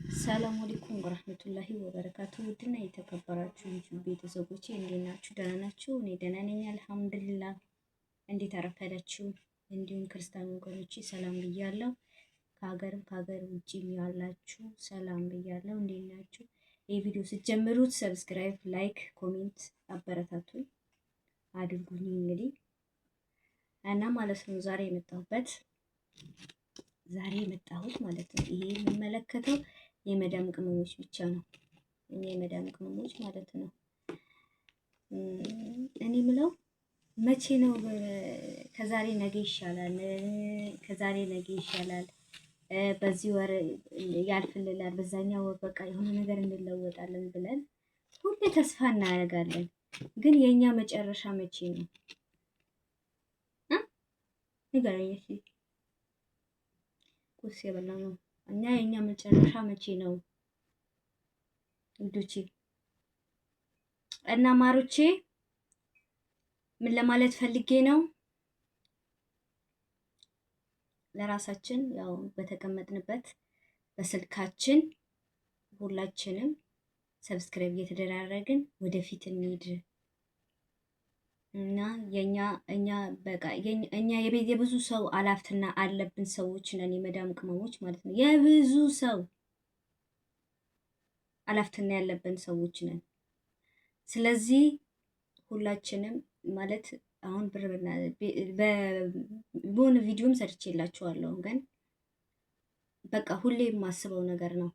ሰላም አለይኩም ወራህመቱላሂ ወበረካቱ። ውድና የተከበራችሁ ዩቲዩብ ቤተሰቦቼ እንዴት ናችሁ? ደህና ናችሁ? እኔ ደህና ነኝ አልሐምዱሊላህ። እንዴት አረፈዳችሁ? እንዲሁም ክርስቲያን ወገኖቼ ሰላም ብያለሁ። ከሀገር ውጭም ያላችሁ ሰላም ብያለሁ። እንዴት ናችሁ? ይህ ቪዲዮ ስትጀምሩት ሰብስክራይብ፣ ላይክ፣ ኮሜንት አበረታቱኝ አድርጉኝ። እንግዲህ እና ማለት ነው ዛሬ የመጣሁት ማለት ነው ይሄ የሚመለከተው የመዳም ቅመሞች ብቻ ነው። የመዳም ቅመሞች ማለት ነው። እኔ ምለው መቼ ነው ከዛሬ ነገ ይሻላል፣ ከዛሬ ነገ ይሻላል፣ በዚህ ወር ያልፍልናል፣ በዛኛው ወር በቃ የሆነ ነገር እንለወጣለን ብለን ሁሌ ተስፋ እናደርጋለን። ግን የኛ መጨረሻ መቼ ነው? ንገረኝ እስኪ። ቁርስ የበላ ነው እኛ የኛ መጨረሻ መቼ ነው ውዶቼ እና ማሮቼ? ምን ለማለት ፈልጌ ነው? ለራሳችን ያው በተቀመጥንበት በስልካችን ሁላችንም ሰብስክራይብ እየተደራረግን ወደፊት እንሂድ እና እኛ የብዙ ሰው አላፍትና አለብን ሰዎች ነን። የመዳም ቅመሞች ማለት ነው የብዙ ሰው አላፍትና ያለብን ሰዎች ነን። ስለዚህ ሁላችንም ማለት አሁን በሆነ ቪዲዮም ሰርቼላችኋለሁ፣ ግን በቃ ሁሌ የማስበው ነገር ነው።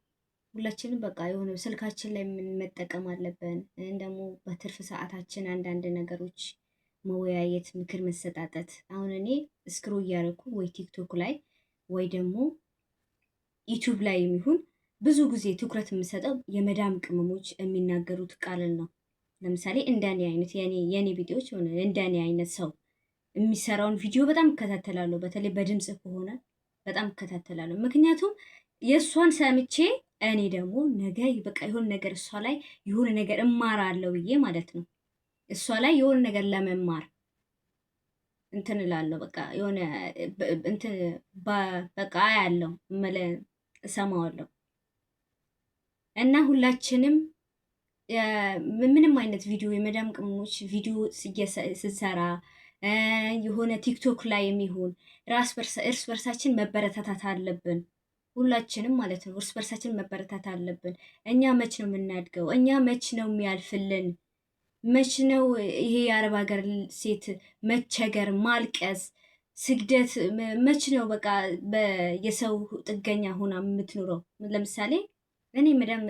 ሁላችንም በቃ የሆነ ስልካችን ላይ መጠቀም አለብን። ደግሞ በትርፍ ሰዓታችን አንዳንድ ነገሮች መወያየት፣ ምክር መሰጣጠት። አሁን እኔ ስክሮ እያደረኩ ወይ ቲክቶክ ላይ ወይ ደግሞ ዩቲዩብ ላይ የሚሆን ብዙ ጊዜ ትኩረት የምሰጠው የመዳም ቅመሞች የሚናገሩት ቃልን ነው። ለምሳሌ እንደኔ አይነት የኔ ቪዲዮዎች ሆነ እንደኔ አይነት ሰው የሚሰራውን ቪዲዮ በጣም እከታተላለሁ። በተለይ በድምጽ ከሆነ በጣም እከታተላለሁ። ምክንያቱም የእሷን ሰምቼ እኔ ደግሞ ነገ በቃ የሆነ ነገር እሷ ላይ የሆነ ነገር እማራለሁ ብዬ ማለት ነው። እሷ ላይ የሆነ ነገር ለመማር እንትን እላለሁ። በቃ የሆነ እንትን በቃ ያለው እሰማዋለሁ። እና ሁላችንም ምንም አይነት ቪዲዮ የመዳም ቅመሞች ቪዲዮ ስንሰራ የሆነ ቲክቶክ ላይ የሚሆን እርስ በርሳችን መበረታታት አለብን። ሁላችንም ማለት ነው እርስ በርሳችን መበረታታት አለብን። እኛ መች ነው የምናድገው? እኛ መች ነው የሚያልፍልን? መች ነው ይሄ የአረብ ሀገር ሴት መቸገር፣ ማልቀስ፣ ስግደት መች ነው በቃ የሰው ጥገኛ ሆና የምትኖረው? ለምሳሌ እኔ መዳም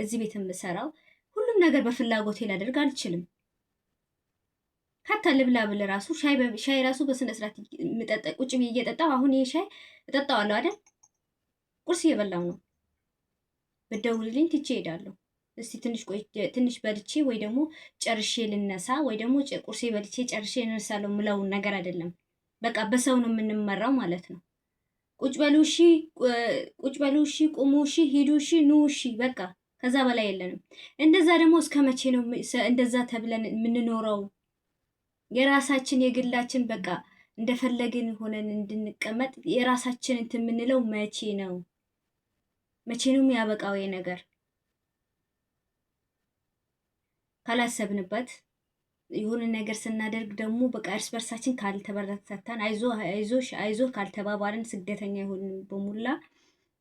እዚህ ቤት የምሰራው ሁሉም ነገር በፍላጎቴ ላደርግ አልችልም። ካታ ልብላ ብል ራሱ ሻይ ራሱ በስነ ስርዓት ቁጭ ብዬ እየጠጣሁ አሁን ይሄ ሻይ እጠጣዋለሁ አይደል? ቁርስ እየበላሁ ነው። ብደውልልኝ ትቼ እሄዳለሁ። እስቲ ትንሽ በልቼ ወይ ደግሞ ጨርሼ ልነሳ ወይ ደግሞ ቁርሴ በልቼ ጨርሼ እነሳለሁ ምለውን ነገር አይደለም። በቃ በሰው ነው የምንመራው ማለት ነው። ቁጭ በሉ እሺ፣ ቁሙ እሺ፣ ሂዱ እሺ፣ ኑ እሺ፣ በቃ ከዛ በላይ የለንም። እንደዛ ደግሞ እስከ መቼ ነው እንደዛ ተብለን የምንኖረው? የራሳችን የግላችን በቃ እንደፈለግን ሆነን እንድንቀመጥ የራሳችን እንትን የምንለው መቼ ነው? መቼ ነው የሚያበቃው ነገር? ካላሰብንበት የሆነ ነገር ስናደርግ ደግሞ በቃ እርስ በርሳችን ካልተበረታታን አይዞ ካልተባባልን ስደተኛ የሆንን በሙላ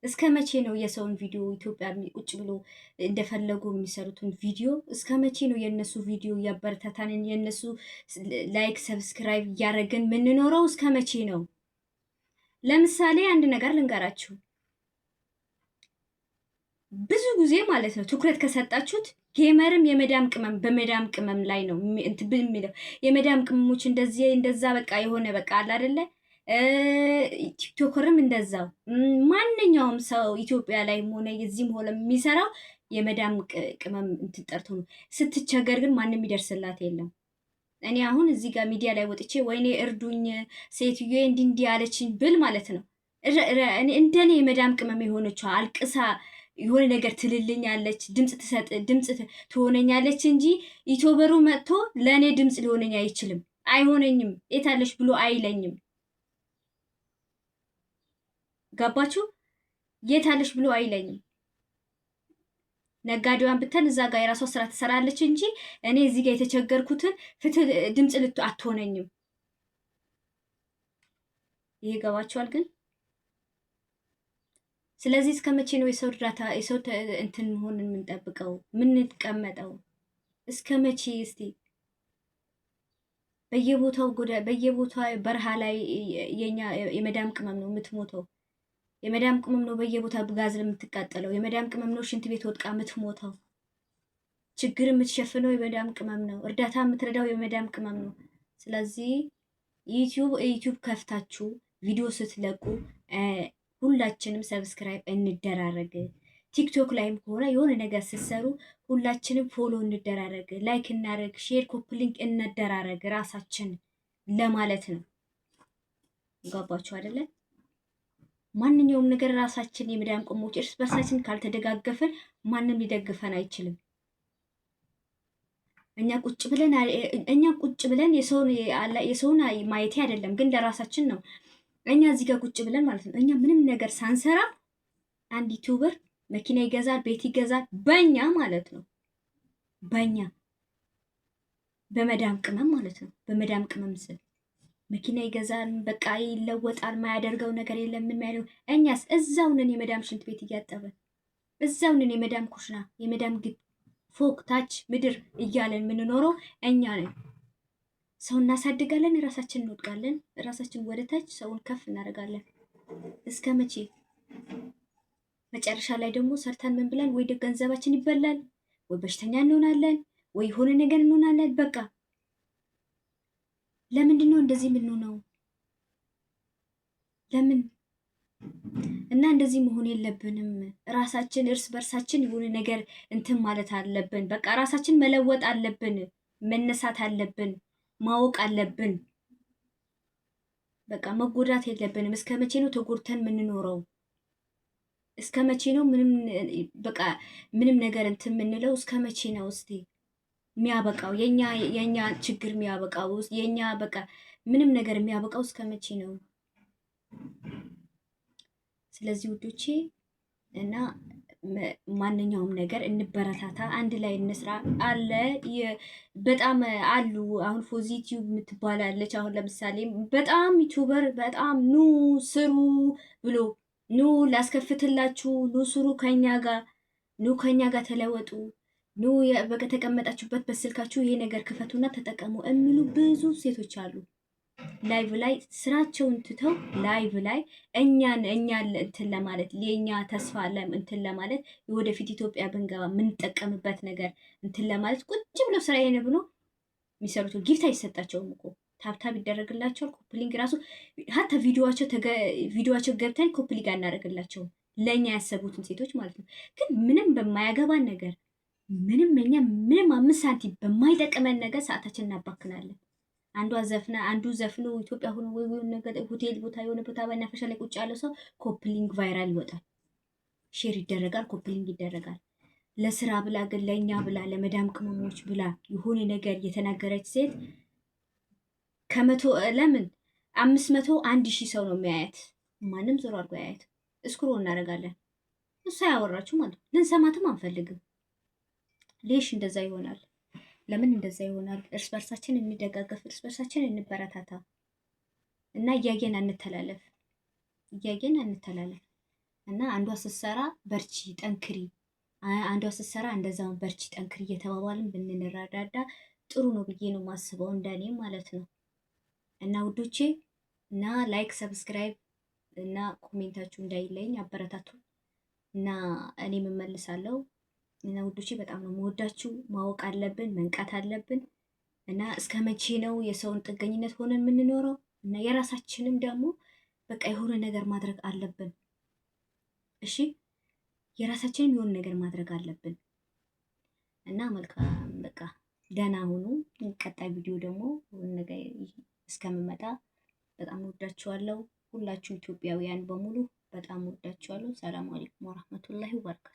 እስከ መቼ ነው የሰውን ቪዲዮ ኢትዮጵያ ቁጭ ብሎ እንደፈለጉ የሚሰሩትን ቪዲዮ እስከ መቼ ነው የነሱ ቪዲዮ እያበረታታንን የነሱ ላይክ ሰብስክራይብ እያደረግን የምንኖረው? እስከ መቼ ነው? ለምሳሌ አንድ ነገር ልንገራችሁ። ብዙ ጊዜ ማለት ነው ትኩረት ከሰጣችሁት ጌመርም የመዳም ቅመም በመዳም ቅመም ላይ ነው እንትን የሚለው የመዳም ቅመሞች እንደዛ በቃ የሆነ በቃ አለ አይደለ? ቲክቶከርም እንደዛው ማንኛውም ሰው ኢትዮጵያ ላይ ሆነ የዚህም ሆነ የሚሰራው የመዳም ቅመም እንትን ጠርቶ ነው። ስትቸገር ግን ማንም ይደርስላት የለም። እኔ አሁን እዚህ ጋር ሚዲያ ላይ ወጥቼ ወይኔ እርዱኝ ሴትዮ እንዲህ አለችኝ ብል ማለት ነው እንደኔ የመዳም ቅመም የሆነችው አልቅሳ የሆነ ነገር ትልልኛለች፣ ድምፅ ትሆነኛለች እንጂ ኢትዮበሩ መጥቶ ለእኔ ድምፅ ሊሆነኝ አይችልም። አይሆነኝም፣ የታለሽ ብሎ አይለኝም። ገባችሁ? የታለሽ ብሎ አይለኝም። ነጋዴዋን ብተን እዛ ጋር የራሷ ስራ ትሰራለች እንጂ እኔ እዚህ ጋር የተቸገርኩትን ፍትህ ድምፅ አትሆነኝም። ይሄ ገባችኋል ግን? ስለዚህ እስከ መቼ ነው የሰው እርዳታ የሰው እንትን መሆን የምንጠብቀው የምንቀመጠው? እስከ መቼ? እስቲ በየቦታው በረሃ ላይ የኛ የመዳም ቅመም ነው የምትሞተው። የመዳም ቅመም ነው በየቦታው ጋዝ የምትቃጠለው። የመዳም ቅመም ነው ሽንት ቤት ወድቃ የምትሞተው። ችግር የምትሸፍነው የመዳም ቅመም ነው። እርዳታ የምትረዳው የመዳም ቅመም ነው። ስለዚህ ዩቲዩብ ከፍታችሁ ቪዲዮ ስትለቁ ሁላችንም ሰብስክራይብ እንደራረግ። ቲክቶክ ላይም ከሆነ የሆነ ነገር ስትሰሩ ሁላችንም ፎሎ እንደራረግ፣ ላይክ እናረግ፣ ሼር ኮፒ ሊንክ እንደራረግ ራሳችን ለማለት ነው። ገባችሁ አይደለ? ማንኛውም ነገር ራሳችን የመዳም ቅመሞች እርስ በርሳችን ካልተደጋገፈን ማንም ሊደግፈን አይችልም። እኛ ቁጭ ብለን የሰውን ማየቴ አይደለም ግን ለራሳችን ነው። እኛ እዚህ ጋር ቁጭ ብለን ማለት ነው እኛ ምንም ነገር ሳንሰራ አንድ ዩቲዩበር መኪና ይገዛል፣ ቤት ይገዛል፣ በእኛ ማለት ነው። በእኛ በመዳም ቅመም ማለት ነው። በመዳም ቅመም ስል መኪና ይገዛል፣ በቃ ይለወጣል፣ ማያደርገው ነገር የለም። ምን ማለት እኛስ እዛው ነን የመዳም ሽንት ቤት እያጠበን፣ እዛው ነን የመዳም ኩሽና፣ የመዳም ፎቅ ታች ምድር እያለን የምንኖረው እኛ ነን። ሰው እናሳድጋለን፣ ራሳችን እንወድቃለን። ራሳችን ወደ ታች፣ ሰውን ከፍ እናደርጋለን። እስከ መቼ? መጨረሻ ላይ ደግሞ ሰርተን ምን ብለን ወይ ገንዘባችን ይበላል፣ ወይ በሽተኛ እንሆናለን፣ ወይ የሆነ ነገር እንሆናለን። በቃ ለምንድን ነው እንደዚህ የምንሆነው? ለምን? እና እንደዚህ መሆን የለብንም። ራሳችን እርስ በርሳችን የሆነ ነገር እንትን ማለት አለብን። በቃ ራሳችን መለወጥ አለብን። መነሳት አለብን። ማወቅ አለብን። በቃ መጎዳት የለብንም። እስከ መቼ ነው ተጎድተን የምንኖረው? እስከ መቼ ነው ምንም ነገር እንትን የምንለው? እስከ መቼ ነው እስቲ የሚያበቃው? የኛ ችግር የሚያበቃው የኛ በቃ ምንም ነገር የሚያበቃው እስከ መቼ ነው? ስለዚህ ውዶቼ እና ማንኛውም ነገር እንበረታታ፣ አንድ ላይ እንስራ አለ። በጣም አሉ አሁን ፎዚ ዩቲዩብ የምትባላለች አሁን ለምሳሌ በጣም ዩቲዩበር በጣም ኑ ስሩ ብሎ ኑ ላስከፍትላችሁ፣ ኑ ስሩ ከኛ ጋር፣ ኑ ከኛ ጋር ተለወጡ፣ ኑ በተቀመጣችሁበት በስልካችሁ ይሄ ነገር ክፈቱና ተጠቀሙ የሚሉ ብዙ ሴቶች አሉ። ላይቭ ላይ ስራቸውን ትተው ላይቭ ላይ እኛን እንትን ለማለት የኛ ተስፋ እንትን ለማለት የወደፊት ኢትዮጵያ ብንገባ የምንጠቀምበት ነገር እንትን ለማለት ቁጭ ብለው ስራዬን ብሎ የሚሰሩት ጊፍት አይሰጣቸውም እኮ ታብታብ ይደረግላቸዋል። ኮፕሊንግ ራሱ ሀታ ቪዲዮቸው ገብተን ኮፕሊንግ አናደርግላቸውም ለእኛ ያሰቡትን ሴቶች ማለት ነው። ግን ምንም በማያገባን ነገር ምንም 5 ሳንቲም በማይጠቅመን ነገር ሰዓታችን እናባክናለን። አንዷ ዘፍና አንዱ ዘፍኖ ኢትዮጵያ ሆኖ ወይ ነገር ሆቴል ቦታ የሆነ ቦታ በናፈሻ ላይ ቁጭ ያለው ሰው ኮፕሊንግ ቫይራል ይወጣል፣ ሼር ይደረጋል፣ ኮፕሊንግ ይደረጋል። ለስራ ብላ ግን ለእኛ ብላ ለመዳም ቅመሞች ብላ የሆነ ነገር የተናገረች ሴት ከመቶ ለምን 500 1000 ሰው ነው የሚያያት። ማንም ዞሮ አድርጎ ያያት። እስክሮ እናደርጋለን። እሷ ያወራችሁ ማለት ነው። ልንሰማትም አንፈልግም። ሌሽ እንደዛ ይሆናል። ለምን እንደዛ ይሆናል? እርስ በርሳችን እንደጋገፍ፣ እርስ በርሳችን እንበረታታ እና እያየን አንተላለፍ እና አንዷ ስትሰራ በርቺ ጠንክሪ፣ አንዷ ስትሰራ እንደዛውን በርቺ ጠንክሪ እየተባባልን ብንረዳዳ ጥሩ ነው ብዬ ነው የማስበው፣ እንደኔ ማለት ነው። እና ውዶቼ እና ላይክ ሰብስክራይብ እና ኮሜንታችሁ እንዳይለኝ አበረታቱ እና እኔም እመልሳለሁ። እና ውዶቼ በጣም ነው የምወዳችሁ። ማወቅ አለብን፣ መንቃት አለብን። እና እስከ መቼ ነው የሰውን ጥገኝነት ሆነን የምንኖረው? እና የራሳችንም ደግሞ በቃ የሆነ ነገር ማድረግ አለብን። እሺ የራሳችንም የሆነ ነገር ማድረግ አለብን። እና መልካም በቃ ደህና ሁኑ። ቀጣይ ቪዲዮ ደግሞ ነገር እስከምመጣ በጣም ወዳችኋለሁ። ሁላችሁ ኢትዮጵያውያን በሙሉ በጣም ወዳችኋለሁ። ሰላም አለይኩም ወራህመቱላሂ ወበረካቱ።